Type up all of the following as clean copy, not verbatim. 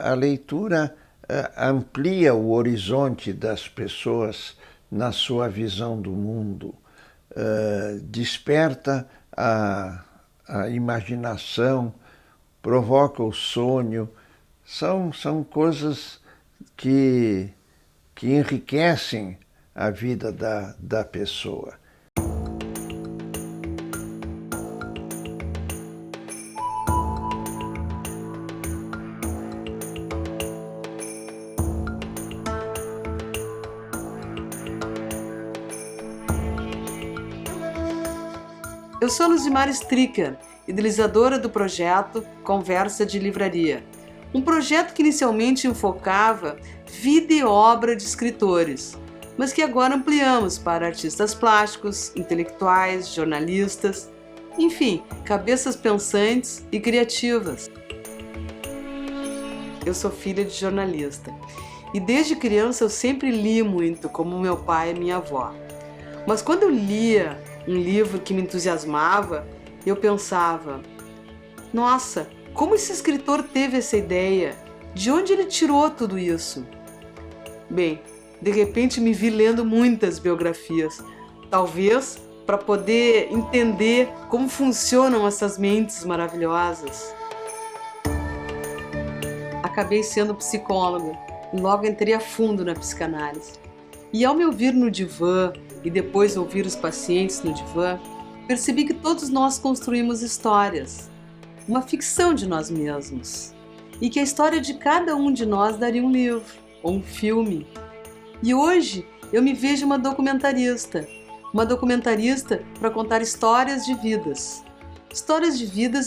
A leitura amplia o horizonte das pessoas na sua visão do mundo, desperta a imaginação, provoca o sonho. São coisas que enriquecem a vida da pessoa. Eu sou Luzimar Stricker, idealizadora do projeto Conversa de Livraria, um projeto que inicialmente enfocava vida e obra de escritores, mas que agora ampliamos para artistas plásticos, intelectuais, jornalistas, enfim, cabeças pensantes e criativas. Eu sou filha de jornalista e desde criança eu sempre li muito, como meu pai e minha avó. Mas quando eu lia um livro que me entusiasmava, eu pensava: nossa, como esse escritor teve essa ideia? De onde ele tirou tudo isso? Bem, de repente me vi lendo muitas biografias, talvez para poder entender como funcionam essas mentes maravilhosas. Acabei sendo psicóloga e logo entrei a fundo na psicanálise. E ao me ouvir no divã e depois ouvir os pacientes no divã, percebi que todos nós construímos histórias, uma ficção de nós mesmos, e que a história de cada um de nós daria um livro ou um filme. E hoje eu me vejo uma documentarista para contar histórias de vidas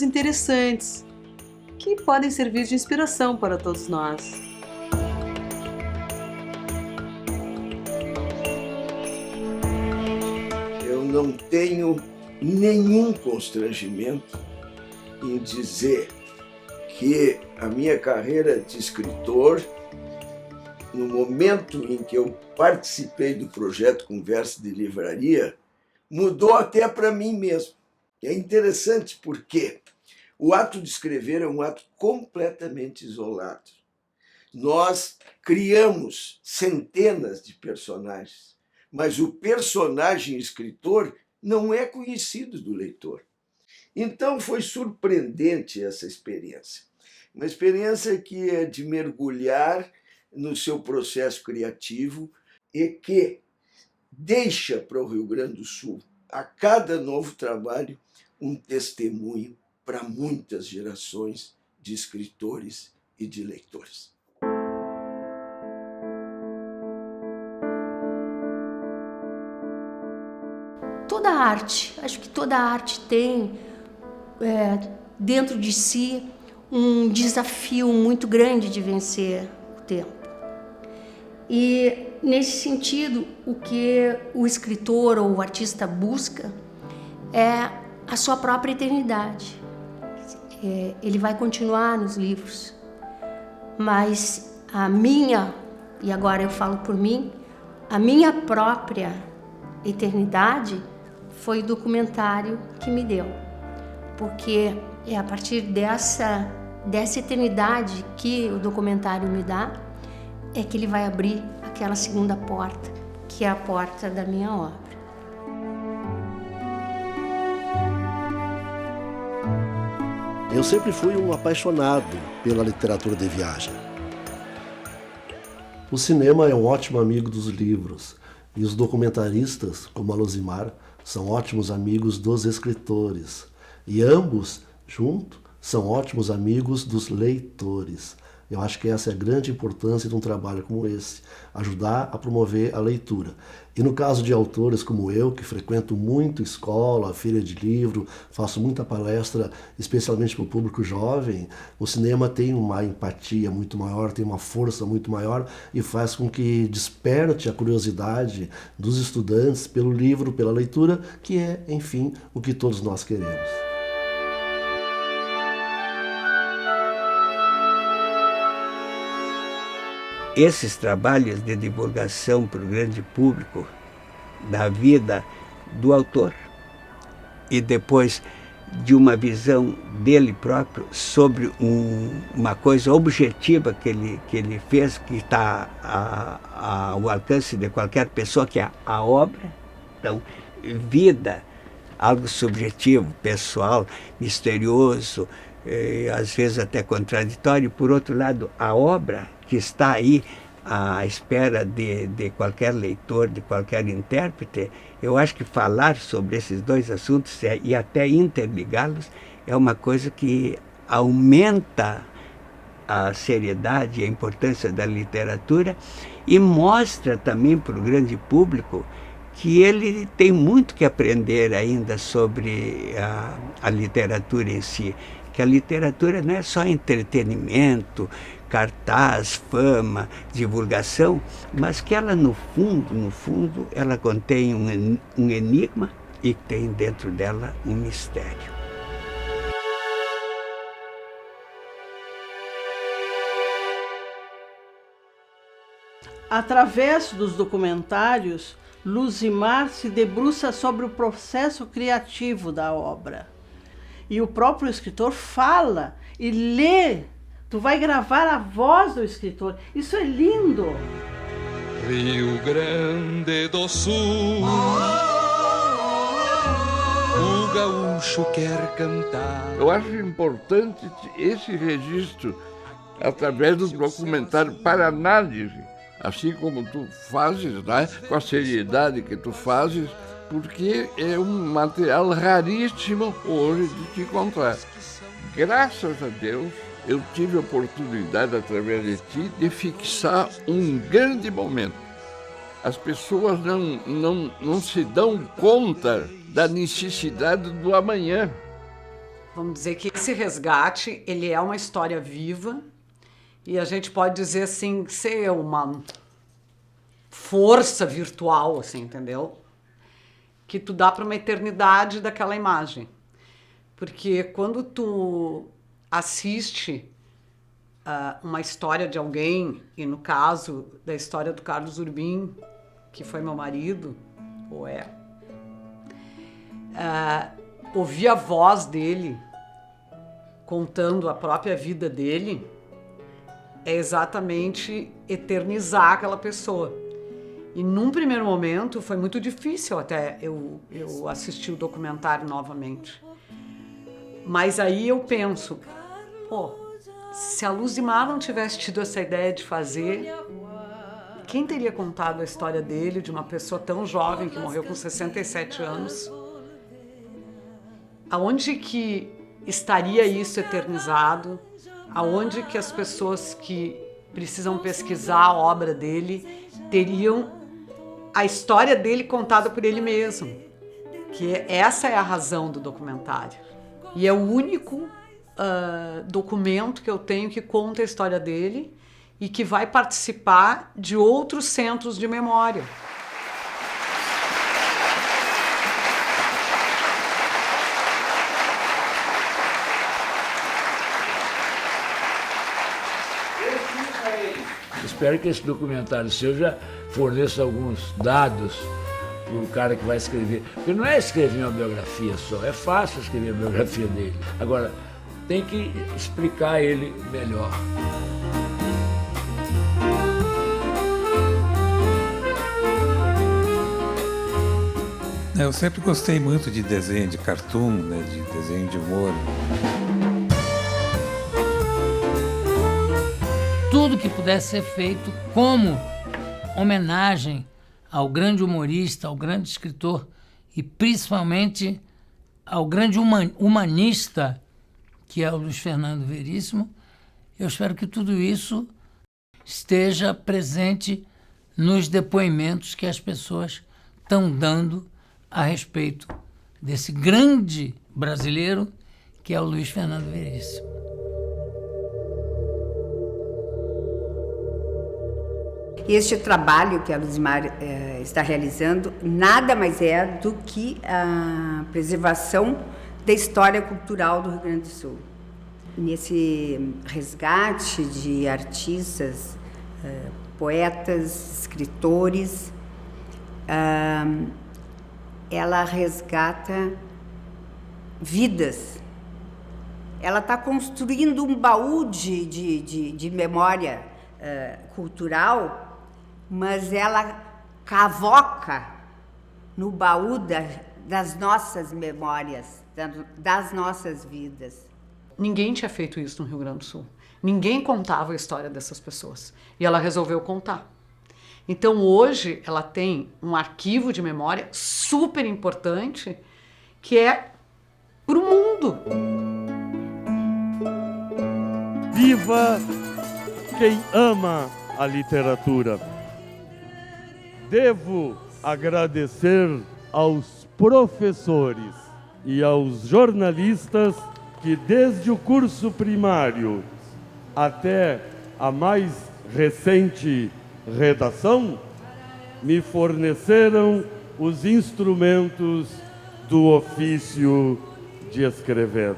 interessantes, que podem servir de inspiração para todos nós. Eu não tenho nenhum constrangimento em dizer que a minha carreira de escritor, no momento em que eu participei do projeto Conversa de Livraria, mudou até para mim mesmo. É interessante porque o ato de escrever é um ato completamente isolado. Nós criamos centenas de personagens, mas o personagem escritor não é conhecido do leitor. Então foi surpreendente essa experiência. Uma experiência que é de mergulhar no seu processo criativo e que deixa para o Rio Grande do Sul, a cada novo trabalho, um testemunho para muitas gerações de escritores e de leitores. Toda arte, acho que toda arte tem dentro de si um desafio muito grande de vencer o tempo. E, nesse sentido, o que o escritor ou o artista busca é a sua própria eternidade. Ele vai continuar nos livros, mas a minha, e agora eu falo por mim, a minha própria eternidade foi o documentário que me deu, porque é a partir dessa eternidade que o documentário me dá, é que ele vai abrir aquela segunda porta, que é a porta da minha obra. Eu sempre fui um apaixonado pela literatura de viagem. O cinema é um ótimo amigo dos livros, e os documentaristas, como a Luzimar, são ótimos amigos dos escritores. E ambos, juntos, são ótimos amigos dos leitores. Eu acho que essa é a grande importância de um trabalho como esse, ajudar a promover a leitura. E no caso de autores como eu, que frequento muito escola, feira de livro, faço muita palestra, especialmente para o público jovem, o cinema tem uma empatia muito maior, tem uma força muito maior e faz com que desperte a curiosidade dos estudantes pelo livro, pela leitura, que é, enfim, o que todos nós queremos. Esses trabalhos de divulgação para o grande público da vida do autor e depois de uma visão dele próprio sobre uma coisa objetiva que ele fez, que está ao alcance de qualquer pessoa, que é a obra. Então, vida, algo subjetivo, pessoal, misterioso, às vezes até contraditório. Por outro lado, a obra que está aí à espera de qualquer leitor, de qualquer intérprete. Eu acho que falar sobre esses dois assuntos e até interligá-los é uma coisa que aumenta a seriedade e a importância da literatura e mostra também para o grande público que ele tem muito que aprender ainda sobre a literatura em si, que a literatura não é só entretenimento, cartaz, fama, divulgação, mas que ela no fundo, ela contém um enigma e tem dentro dela um mistério. Através dos documentários, Luzimar se debruça sobre o processo criativo da obra. E o próprio escritor fala e lê. Tu vai gravar a voz do escritor. Isso é lindo. Rio Grande do Sul, o gaúcho quer cantar. Eu acho importante esse registro através do documentário para análise, assim como tu fazes, né? Com a seriedade que tu fazes, porque é um material raríssimo hoje de te encontrar. Graças a Deus, eu tive a oportunidade, através de ti, de fixar um grande momento. As pessoas não se dão conta da necessidade do amanhã. Vamos dizer que esse resgate, ele é uma história viva e a gente pode dizer assim, ser uma força virtual, assim, entendeu? Que tu dá para uma eternidade daquela imagem. Porque quando tu assiste uma história de alguém, e no caso da história do Carlos Urbim, que foi meu marido, ou ouvir a voz dele contando a própria vida dele é exatamente eternizar aquela pessoa. E num primeiro momento foi muito difícil até eu assistir o documentário novamente. Mas aí eu penso, se a Luzimar não tivesse tido essa ideia de fazer, quem teria contado a história dele, de uma pessoa tão jovem que morreu com 67 anos? Aonde que estaria isso eternizado? Aonde que as pessoas que precisam pesquisar a obra dele teriam a história dele contada por ele mesmo? Que essa é a razão do documentário. E é o único documento que eu tenho que conta a história dele e que vai participar de outros centros de memória. Espero que esse documentário seu já forneça alguns dados para o cara que vai escrever. Porque não é escrever uma biografia só, é fácil escrever a biografia dele. Agora, tem que explicar ele melhor. Eu sempre gostei muito de desenho de cartoon, né, de desenho de humor. Tudo que pudesse ser feito como homenagem ao grande humorista, ao grande escritor e principalmente ao grande humanista que é o Luiz Fernando Veríssimo. Eu espero que tudo isso esteja presente nos depoimentos que as pessoas estão dando a respeito desse grande brasileiro que é o Luiz Fernando Veríssimo. Este trabalho que a Luzimar está realizando nada mais é do que a preservação da história cultural do Rio Grande do Sul. Nesse resgate de artistas, poetas, escritores, ela resgata vidas. Ela está construindo um baú de memória cultural, mas ela cavoca no baú das nossas memórias, das nossas vidas. Ninguém tinha feito isso no Rio Grande do Sul. Ninguém contava a história dessas pessoas. E ela resolveu contar. Então hoje ela tem um arquivo de memória super importante que é para o mundo. Viva quem ama a literatura. Devo agradecer aos professores e aos jornalistas que desde o curso primário até a mais recente redação me forneceram os instrumentos do ofício de escrever.